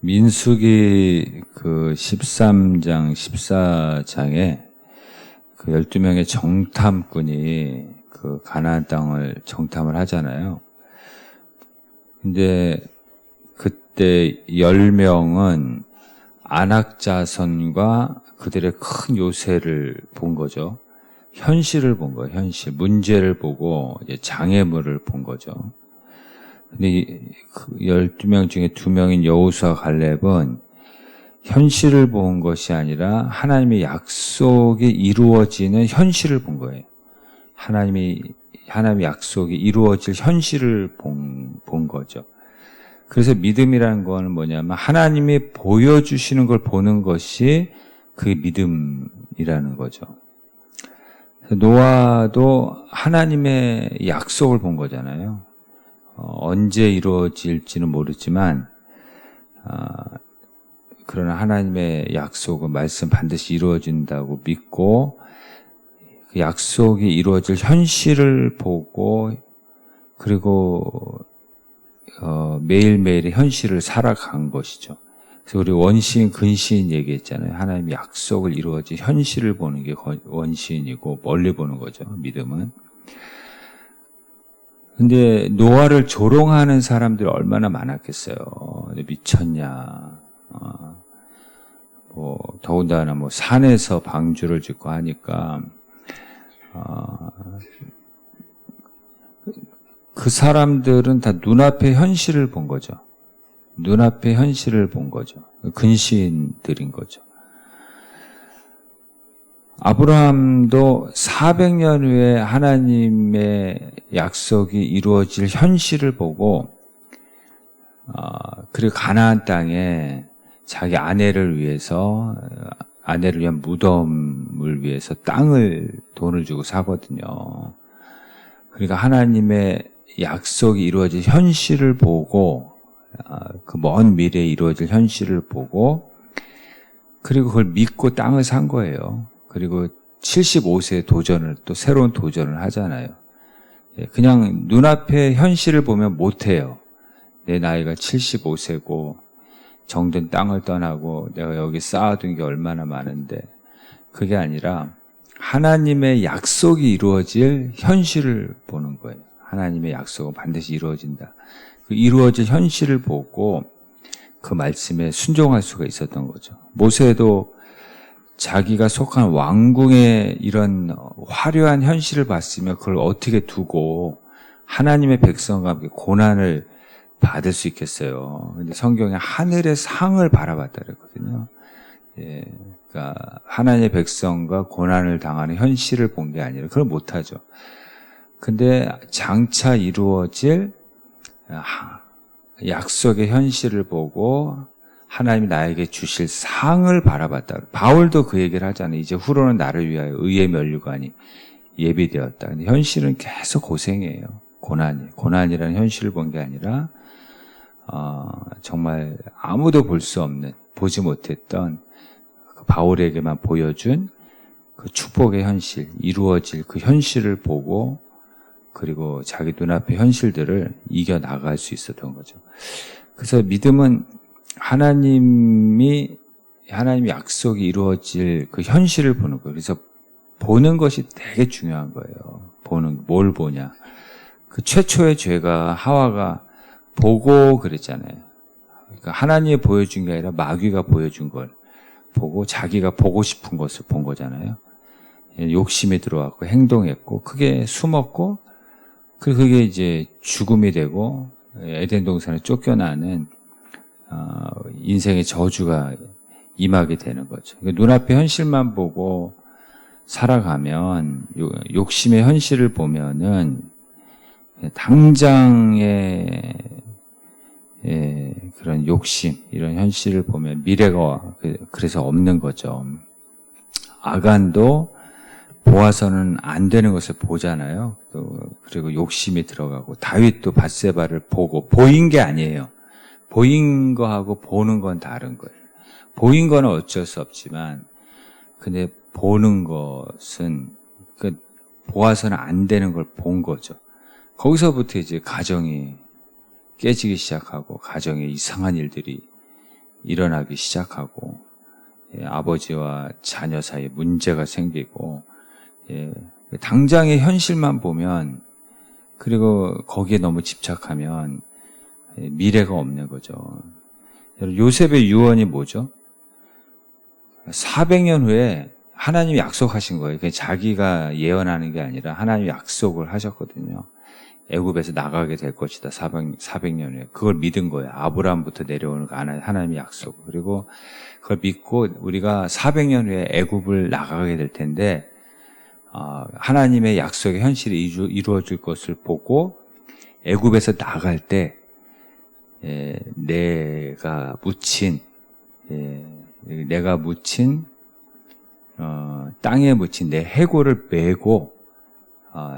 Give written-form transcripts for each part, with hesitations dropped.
민수기 그 13장, 14장에 그 12명의 정탐꾼이 그 가나안 땅을 정탐을 하잖아요. 근데 그때 10명은 아낙 자손과 그들의 큰 요새를 본 거죠. 현실을 본 거예요. 현실. 문제를 보고 이제 장애물을 본 거죠. 근데 그 12명 중에 2명인 여호수아 갈렙은 현실을 본 것이 아니라 하나님의 약속이 이루어지는 현실을 본 거예요. 하나님의 약속이 이루어질 현실을 본 거죠. 그래서 믿음이라는 건 뭐냐면 하나님이 보여주시는 걸 보는 것이 그 믿음이라는 거죠. 노아도 하나님의 약속을 본 거잖아요. 언제 이루어질지는 모르지만 그러나 하나님의 약속은 말씀 반드시 이루어진다고 믿고 그 약속이 이루어질 현실을 보고 그리고 매일매일의 현실을 살아간 것이죠. 그래서 우리 원시인, 근시인 얘기했잖아요. 하나님의 약속을 이루어질 현실을 보는 게 원시인이고 멀리 보는 거죠. 믿음은. 근데 노아를 조롱하는 사람들이 얼마나 많았겠어요. 미쳤냐. 더군다나 산에서 방주를 짓고 하니까, 그 사람들은 다 눈앞의 현실을 본 거죠. 눈앞의 현실을 본 거죠. 근시인들인 거죠. 아브라함도 400년 후에 하나님의 약속이 이루어질 현실을 보고 그리고 가나안 땅에 자기 아내를 위한 무덤을 위해서 돈을 주고 사거든요. 그러니까 하나님의 약속이 이루어질 현실을 보고 그 먼 미래에 이루어질 현실을 보고 그리고 그걸 믿고 땅을 산 거예요. 그리고 75세에 또 새로운 도전을 하잖아요. 그냥 눈앞에 현실을 보면 못해요. 내 나이가 75세고 정든 땅을 떠나고 내가 여기 쌓아둔 게 얼마나 많은데 그게 아니라 하나님의 약속이 이루어질 현실을 보는 거예요. 하나님의 약속은 반드시 이루어진다. 그 이루어질 현실을 보고 그 말씀에 순종할 수가 있었던 거죠. 모세도 자기가 속한 왕궁의 이런 화려한 현실을 봤으면 그걸 어떻게 두고 하나님의 백성과 함께 고난을 받을 수 있겠어요. 근데 성경에 하늘의 상을 바라봤다 그랬거든요. 그러니까 하나님의 백성과 고난을 당하는 현실을 본 게 아니라 그걸 못하죠. 근데 장차 이루어질 약속의 현실을 보고 하나님이 나에게 주실 상을 바라봤다. 바울도 그 얘기를 하잖아요. 이제 후로는 나를 위하여 의의 면류관이 예비되었다. 근데 현실은 계속 고생이에요. 고난이라는 현실을 본 게 아니라 정말 아무도 보지 못했던 그 바울에게만 보여준 그 축복의 현실, 이루어질 그 현실을 보고 그리고 자기 눈앞의 현실들을 이겨나갈 수 있었던 거죠. 그래서 믿음은 하나님의 약속이 이루어질 그 현실을 보는 거예요. 그래서 보는 것이 되게 중요한 거예요. 뭘 보냐. 그 최초의 죄가 하와가 보고 그랬잖아요. 그러니까 하나님이 보여준 게 아니라 마귀가 보여준 걸 보고 자기가 보고 싶은 것을 본 거잖아요. 욕심이 들어왔고 행동했고 크게 숨었고 그게 이제 죽음이 되고 에덴 동산에 쫓겨나는 인생의 저주가 임하게 되는 거죠. 그러니까 눈앞의 현실만 보고 살아가면 욕심의 현실을 보면은 당장의 그런 욕심 이런 현실을 보면 미래가 그래서 없는 거죠. 아간도 보아서는 안 되는 것을 보잖아요. 그리고 욕심이 들어가고 다윗도 밧세바를 보고 보인 게 아니에요. 보인 거하고 보는 건 다른 거예요. 보인 거는 어쩔 수 없지만 근데 보는 것은 보아서는 안 되는 걸 본 거죠. 거기서부터 이제 가정이 깨지기 시작하고 가정에 이상한 일들이 일어나기 시작하고, 아버지와 자녀 사이에 문제가 생기고, 당장의 현실만 보면, 그리고 거기에 너무 집착하면 미래가 없는 거죠. 요셉의 유언이 뭐죠? 400년 후에 하나님이 약속하신 거예요. 그게 자기가 예언하는 게 아니라 하나님이 약속을 하셨거든요. 애굽에서 나가게 될 것이다. 400년 후에. 그걸 믿은 거예요. 아브라함부터 내려오는 하나님의 약속. 그리고 그걸 믿고 우리가 400년 후에 애굽을 나가게 될 텐데 하나님의 약속의 현실이 이루어질 것을 보고 애굽에서 나갈 때 내가 묻힌 땅에 묻힌 내 해골을 메고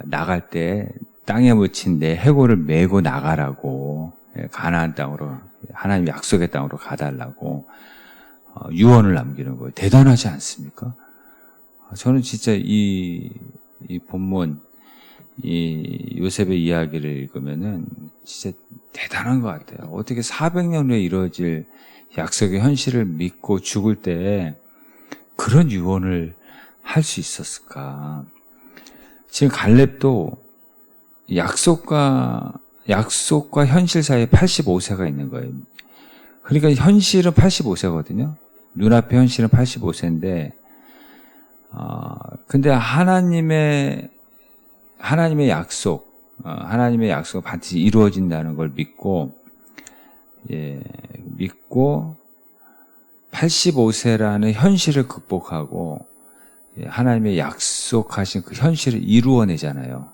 나갈 때 땅에 묻힌 내 해골을 메고 나가라고, 가나안 땅으로, 하나님 약속의 땅으로 가달라고 유언을 남기는 거예요. 대단하지 않습니까? 저는 진짜 이 본문, 이 요셉의 이야기를 읽으면은 진짜 대단한 것 같아요. 어떻게 400년 후에 이루어질 약속의 현실을 믿고 죽을 때 그런 유언을 할 수 있었을까? 지금 갈렙도 약속과 현실 사이에 85세가 있는 거예요. 그러니까 현실은 85세거든요. 눈앞의 현실은 85세인데, 근데 하나님의 약속은 반드시 이루어진다는 걸 믿고 85세라는 현실을 극복하고 하나님의 약속하신 그 현실을 이루어내잖아요.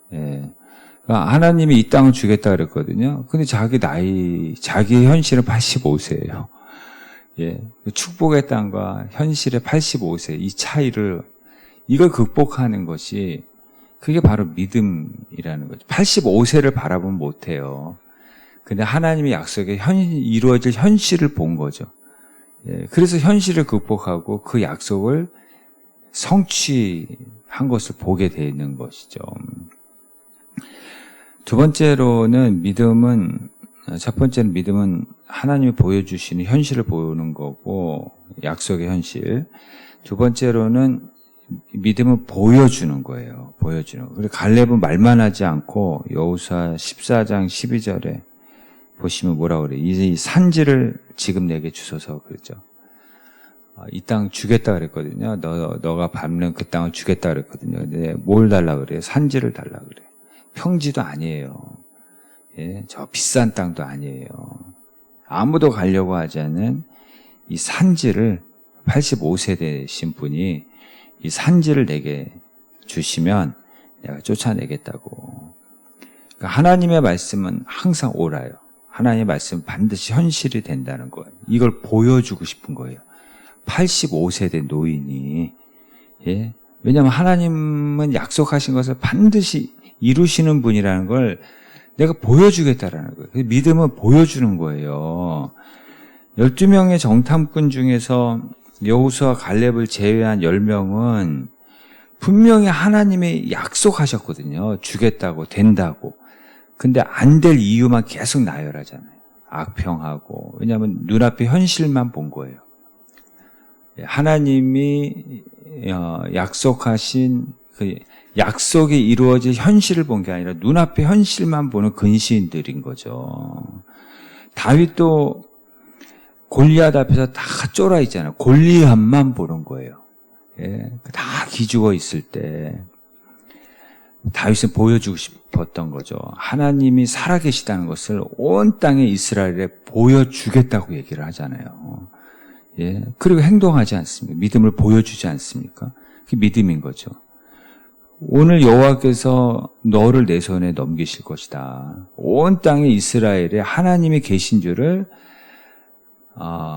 그러니까 하나님이 이 땅을 주겠다 그랬거든요. 근데 자기의 현실은 85세예요. 축복의 땅과 현실의 85세, 이 차이를, 이걸 극복하는 것이, 그게 바로 믿음이라는 거죠. 85세를 바라보면 못해요. 근데 하나님의 약속에 이루어질 현실을 본 거죠. 그래서 현실을 극복하고 그 약속을 성취한 것을 보게 되는 것이죠. 첫 번째는 믿음은 하나님이 보여주시는 현실을 보는 거고, 약속의 현실. 두 번째로는 믿음은 보여주는 거예요. 보여주는 거. 그리고 갈렙은 말만 하지 않고 여호수아 14장 12절에 보시면 뭐라고 그래요? 이 산지를 지금 내게 주소서 그랬죠. 이 땅 주겠다 그랬거든요. 너가 밟는 그 땅을 주겠다 그랬거든요. 근데 뭘 달라 그래요? 산지를 달라 그래요. 평지도 아니에요. 저 비싼 땅도 아니에요. 아무도 가려고 하지 않은 이 산지를 85세 되신 분이 이 산지를 내게 주시면 내가 쫓아내겠다고. 그러니까 하나님의 말씀은 항상 옳아요. 하나님의 말씀은 반드시 현실이 된다는 거예요. 이걸 보여주고 싶은 거예요. 85세 된 노인이. 왜냐하면 하나님은 약속하신 것을 반드시 이루시는 분이라는 걸 내가 보여주겠다라는 거예요. 믿음은 보여주는 거예요. 12명의 정탐꾼 중에서 여호수아 갈렙을 제외한 10명은 분명히 하나님이 약속하셨거든요. 주겠다고, 된다고. 근데 안 될 이유만 계속 나열하잖아요. 악평하고. 왜냐하면 눈앞의 현실만 본 거예요. 하나님이 약속하신 그 약속이 이루어질 현실을 본 게 아니라 눈앞의 현실만 보는 근시인들인 거죠. 다윗도 골리앗 앞에서 다 쫄아 있잖아요. 골리앗만 보는 거예요. 다 기죽어 있을 때 다윗은 보여주고 싶었던 거죠. 하나님이 살아계시다는 것을 온 땅의 이스라엘에 보여주겠다고 얘기를 하잖아요. 그리고 행동하지 않습니까? 믿음을 보여주지 않습니까? 그게 믿음인 거죠. 오늘 여호와께서 너를 내 손에 넘기실 것이다. 온 땅의 이스라엘에 하나님이 계신 줄을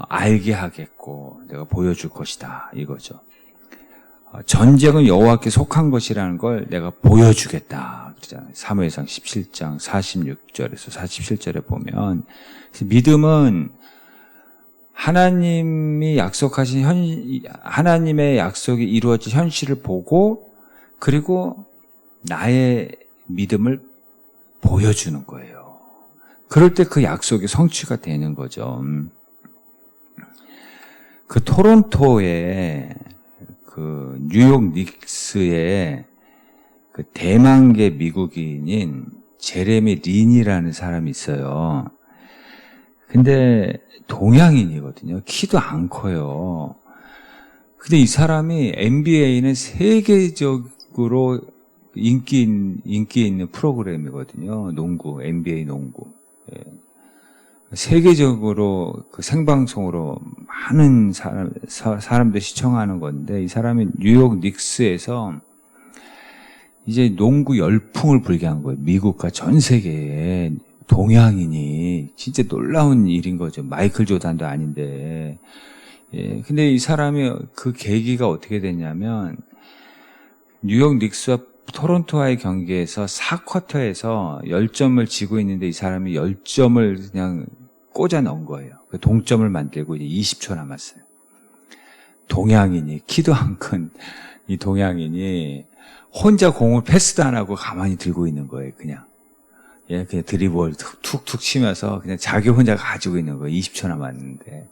알게 하겠고 내가 보여줄 것이다. 이거죠. 전쟁은 여호와께 속한 것이라는 걸 내가 보여주겠다. 그러잖아요. 사무엘상 17장 46절에서 47절에 보면 믿음은 하나님이 약속하신 하나님의 약속이 이루어질 현실을 보고 그리고 나의 믿음을 보여주는 거예요. 그럴 때 그 약속이 성취가 되는 거죠. 그 토론토에 그 뉴욕 닉스의 그 대만계 미국인인 제레미 린이라는 사람이 있어요. 근데 동양인이거든요. 키도 안 커요. 근데 이 사람이 NBA는 세계적으로 인기 있는 프로그램이거든요. 농구, NBA 농구. 예. 세계적으로 그 생방송으로 많은 사람들 시청하는 건데, 이 사람이 뉴욕 닉스에서 이제 농구 열풍을 불게 한 거예요. 미국과 전 세계에 동양인이. 진짜 놀라운 일인 거죠. 마이클 조단도 아닌데. 예. 근데 이 사람이 그 계기가 어떻게 됐냐면, 뉴욕 닉스와 토론토와의 경기에서 4쿼터에서 10점을 지고 있는데 이 사람이 10점을 그냥 꽂아 넣은 거예요. 그 동점을 만들고 이제 20초 남았어요. 동양인이, 키도 안 큰 이 동양인이 혼자 공을 패스도 안 하고 가만히 들고 있는 거예요, 그냥. 예, 그냥 드리블 툭툭 치면서 그냥 자기 혼자 가지고 있는 거예요. 20초 남았는데.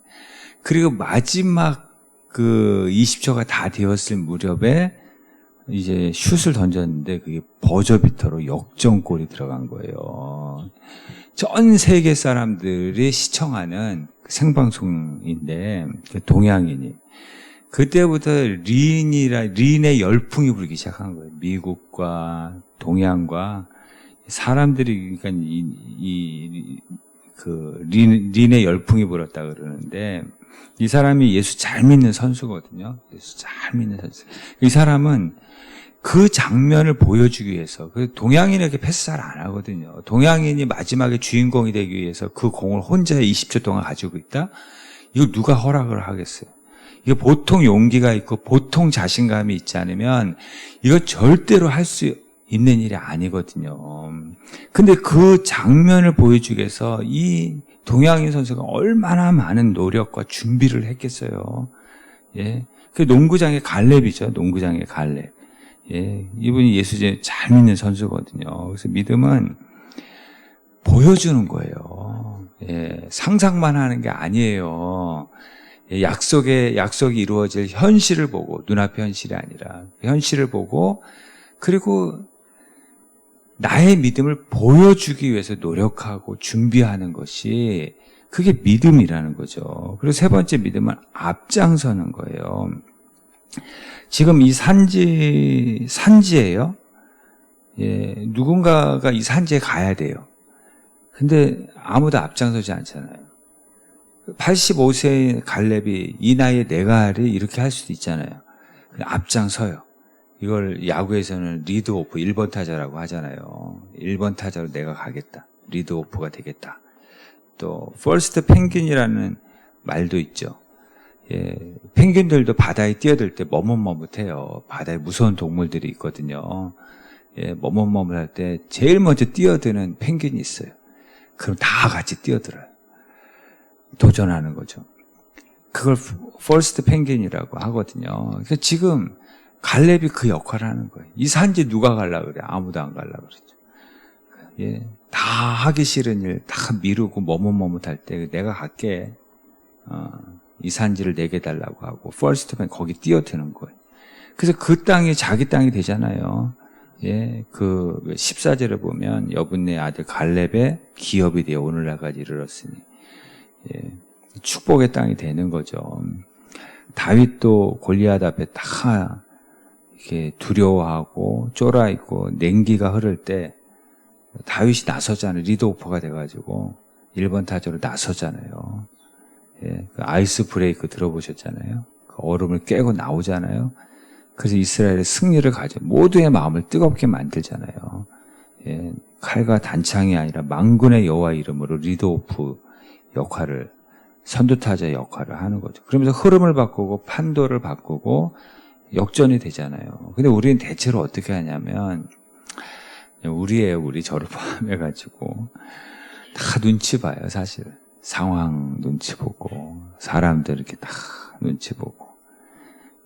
그리고 마지막 그 20초가 다 되었을 무렵에 이제 슛을 던졌는데 그게 버저비터로 역전골이 들어간 거예요. 전 세계 사람들이 시청하는 생방송인데 동양인이. 그때부터 린의 열풍이 불기 시작한 거예요. 미국과 동양과 사람들이, 그러니까 린의 열풍이 불었다 그러는데, 이 사람이 예수 잘 믿는 선수거든요. 예수 잘 믿는 선수. 이 사람은 그 장면을 보여주기 위해서, 그 동양인에게 패스 잘 안 하거든요. 동양인이 마지막에 주인공이 되기 위해서 그 공을 혼자 20초 동안 가지고 있다? 이거 누가 허락을 하겠어요? 이거 보통 용기가 있고 보통 자신감이 있지 않으면 이거 절대로 할 수 있는 일이 아니거든요. 근데 그 장면을 보여주기 위해서 이 동양인 선수가 얼마나 많은 노력과 준비를 했겠어요. 예. 그 농구장의 갈렙이죠. 농구장의 갈렙. 예. 이분이 예수 잘 믿는 선수거든요. 그래서 믿음은 보여주는 거예요. 예. 상상만 하는 게 아니에요. 예. 약속이 이루어질 현실을 보고, 눈앞의 현실이 아니라 현실을 보고, 그리고 나의 믿음을 보여주기 위해서 노력하고 준비하는 것이, 그게 믿음이라는 거죠. 그리고 세 번째 믿음은 앞장서는 거예요. 지금 이 산지예요. 예, 누군가가 이 산지에 가야 돼요. 근데 아무도 앞장서지 않잖아요. 85세의 갈렙이 이 나이에 내가 하리 이렇게 할 수도 있잖아요. 앞장서요. 이걸 야구에서는 리드오프 1번 타자라고 하잖아요. 1번 타자로 내가 가겠다. 리드오프가 되겠다. 또 퍼스트 펭귄이라는 말도 있죠. 예, 펭귄들도 바다에 뛰어들 때 머뭇머뭇해요. 바다에 무서운 동물들이 있거든요. 예, 머뭇머뭇할 때 제일 먼저 뛰어드는 펭귄이 있어요. 그럼 다 같이 뛰어들어요. 도전하는 거죠. 그걸 퍼스트 펭귄이라고 하거든요. 그래서 지금 갈렙이 그 역할을 하는 거예요. 이 산지 누가 가려고 그래? 아무도 안 가려고 그러죠. 예, 다 하기 싫은 일 다 미루고 머뭇머뭇할 때 내가 갈게. 이 산지를 내게 달라고 하고 퍼스트맨 거기 뛰어드는 거예요. 그래서 그 땅이 자기 땅이 되잖아요. 예, 그 14절에 보면 여분네 아들 갈렙의 기업이 되어 오늘날까지 이르렀으니, 예, 축복의 땅이 되는 거죠. 다윗도 골리앗 앞에 다 이렇게 두려워하고 쫄아 있고 냉기가 흐를 때 다윗이 나서잖아요. 리드오퍼가 돼가지고 1번 타자로 나서잖아요. 예, 그 아이스 브레이크 들어보셨잖아요. 그 얼음을 깨고 나오잖아요. 그래서 이스라엘의 승리를 가져 모두의 마음을 뜨겁게 만들잖아요. 예, 칼과 단창이 아니라 만군의 여호와 이름으로 리드오프 역할을, 선두타자 역할을 하는 거죠. 그러면서 흐름을 바꾸고 판도를 바꾸고 역전이 되잖아요. 근데 우리는 대체로 어떻게 하냐면 우리 저를 포함해가지고 다 눈치 봐요. 사실 상황 눈치 보고 사람들 이렇게 다 눈치 보고,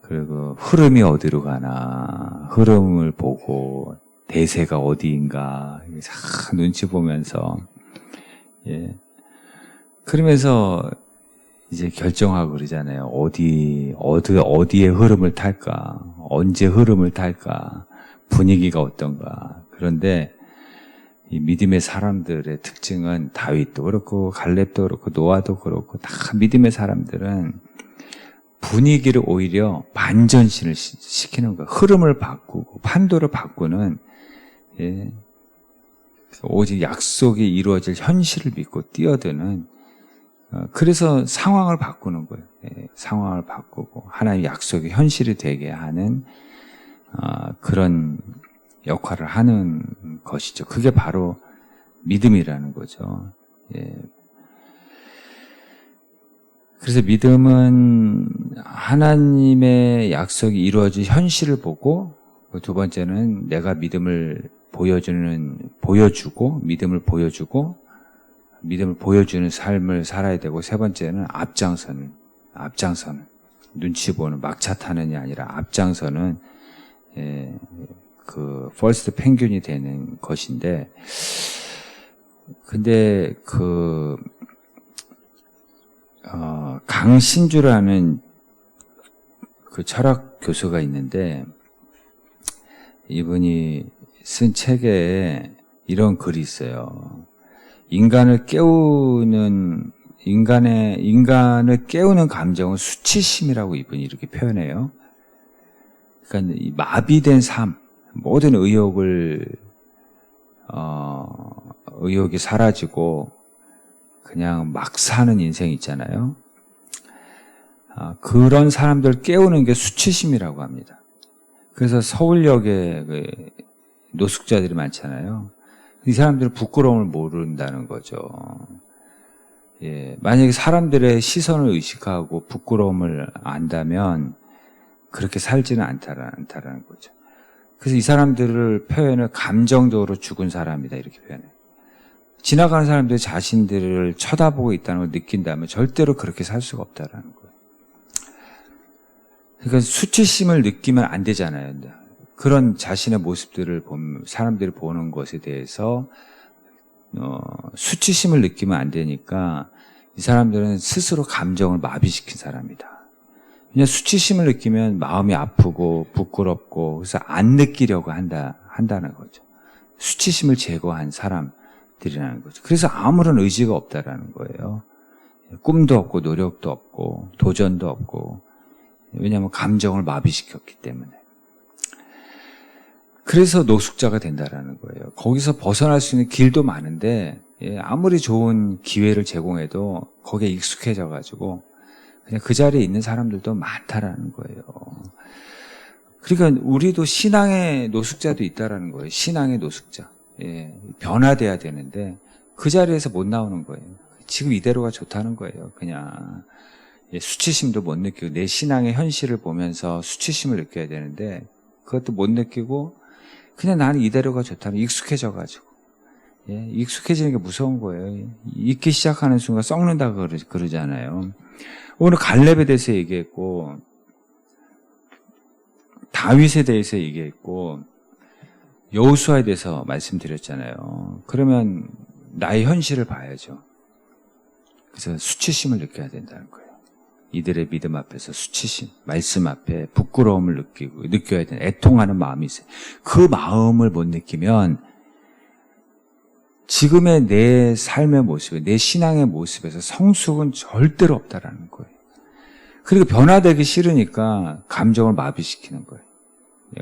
그리고 흐름이 어디로 가나 흐름을 보고 대세가 어디인가 다 눈치 보면서, 예, 그러면서 이제 결정하고 그러잖아요. 어디에 흐름을 탈까? 언제 흐름을 탈까? 분위기가 어떤가? 그런데 이 믿음의 사람들의 특징은 다윗도 그렇고 갈렙도 그렇고 노아도 그렇고 다 믿음의 사람들은 분위기를 오히려 반전신을 시키는 거예요. 흐름을 바꾸고 판도를 바꾸는 오직 약속이 이루어질 현실을 믿고 뛰어드는 그래서 상황을 바꾸는 거예요. 상황을 바꾸고 하나님의 약속이 현실이 되게 하는 그런 역할을 하는 것이죠. 그게 바로 믿음이라는 거죠. 그래서 믿음은 하나님의 약속이 이루어질 현실을 보고 두 번째는 내가 믿음을 보여주고 믿음을 보여주는 삶을 살아야 되고 세 번째는 앞장서는 눈치 보는 막차 타는이 아니라 앞장서는 그 퍼스트 펭귄이 되는 것인데 근데 강신주라는 그 철학 교수가 있는데 이분이 쓴 책에 이런 글이 있어요. 인간을 깨우는 감정은 수치심이라고 이분이 이렇게 표현해요. 그러니까 이 마비된 삶, 모든 의욕이 사라지고 그냥 막 사는 인생 있잖아요. 그런 사람들 깨우는 게 수치심이라고 합니다. 그래서 서울역에 노숙자들이 많잖아요. 이 사람들은 부끄러움을 모른다는 거죠. 만약에 사람들의 시선을 의식하고 부끄러움을 안다면 그렇게 살지는 않다라는 거죠. 그래서 이 사람들을 표현을 감정적으로 죽은 사람이다 이렇게 표현해요. 지나가는 사람들이 자신들을 쳐다보고 있다는 걸 느낀다면 절대로 그렇게 살 수가 없다라는 거예요. 그러니까 수치심을 느끼면 안 되잖아요. 그런 자신의 모습들을 보면 사람들이 보는 것에 대해서 수치심을 느끼면 안 되니까 이 사람들은 스스로 감정을 마비시킨 사람이다. 그냥 수치심을 느끼면 마음이 아프고 부끄럽고 그래서 안 느끼려고 한다는 거죠. 수치심을 제거한 사람들이라는 거죠. 그래서 아무런 의지가 없다라는 거예요. 꿈도 없고 노력도 없고 도전도 없고 왜냐하면 감정을 마비시켰기 때문에. 그래서 노숙자가 된다라는 거예요. 거기서 벗어날 수 있는 길도 많은데 아무리 좋은 기회를 제공해도 거기에 익숙해져가지고 그냥 그 자리에 있는 사람들도 많다라는 거예요. 그러니까 우리도 신앙의 노숙자도 있다라는 거예요. 신앙의 노숙자. 변화돼야 되는데 그 자리에서 못 나오는 거예요. 지금 이대로가 좋다는 거예요. 그냥 수치심도 못 느끼고 내 신앙의 현실을 보면서 수치심을 느껴야 되는데 그것도 못 느끼고 그냥 나는 이대로가 좋다는 익숙해져가지고 익숙해지는 게 무서운 거예요. 잊기 시작하는 순간 썩는다 그러잖아요. 오늘 갈렙에 대해서 얘기했고 다윗에 대해서 얘기했고 여호수아에 대해서 말씀드렸잖아요. 그러면 나의 현실을 봐야죠. 그래서 수치심을 느껴야 된다는 거예요. 이들의 믿음 앞에서 수치심, 말씀 앞에 부끄러움을 느껴야 되는 애통하는 마음이 있어요. 그 마음을 못 느끼면 지금의 내 삶의 모습에, 내 신앙의 모습에서 성숙은 절대로 없다라는 거예요. 그리고 변화되기 싫으니까 감정을 마비시키는 거예요.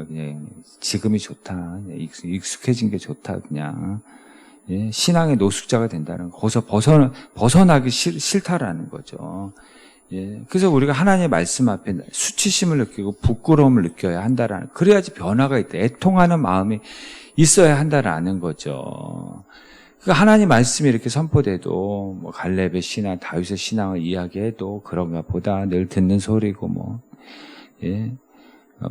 그냥 지금이 좋다, 익숙해진 게 좋다, 그냥 신앙의 노숙자가 된다는 거. 거기서 벗어나기 싫다라는 거죠. 그래서 우리가 하나님의 말씀 앞에 수치심을 느끼고 부끄러움을 느껴야 한다라는, 그래야지 변화가 있다. 애통하는 마음이 있어야 한다라는 거죠. 그러니까 하나님 말씀이 이렇게 선포돼도 뭐 갈렙의 신앙, 다윗의 신앙을 이야기해도 그런가 보다 늘 듣는 소리고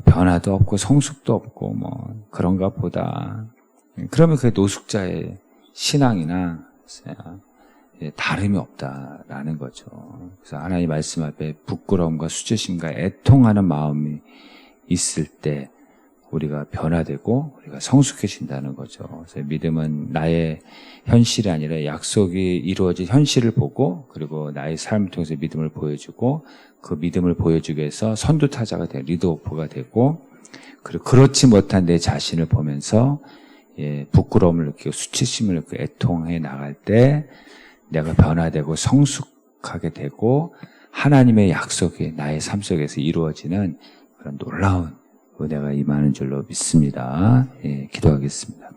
변화도 없고 성숙도 없고 그런가 보다. 그러면 그게 노숙자의 신앙이나 다름이 없다라는 거죠. 그래서 하나님 말씀 앞에 부끄러움과 수치심과 애통하는 마음이 있을 때 우리가 변화되고 우리가 성숙해진다는 거죠. 그래서 믿음은 나의 현실이 아니라 약속이 이루어진 현실을 보고 그리고 나의 삶을 통해서 믿음을 보여주고 그 믿음을 보여주기 위해서 선두타자가 되고 리드오퍼가 되고 그리고 그렇지 못한 내 자신을 보면서 부끄러움을 느끼고 수치심을 느끼고 애통해 나갈 때 내가 변화되고 성숙하게 되고 하나님의 약속이 나의 삶 속에서 이루어지는 그런 놀라운 은혜가 임하는 줄로 믿습니다. 기도하겠습니다.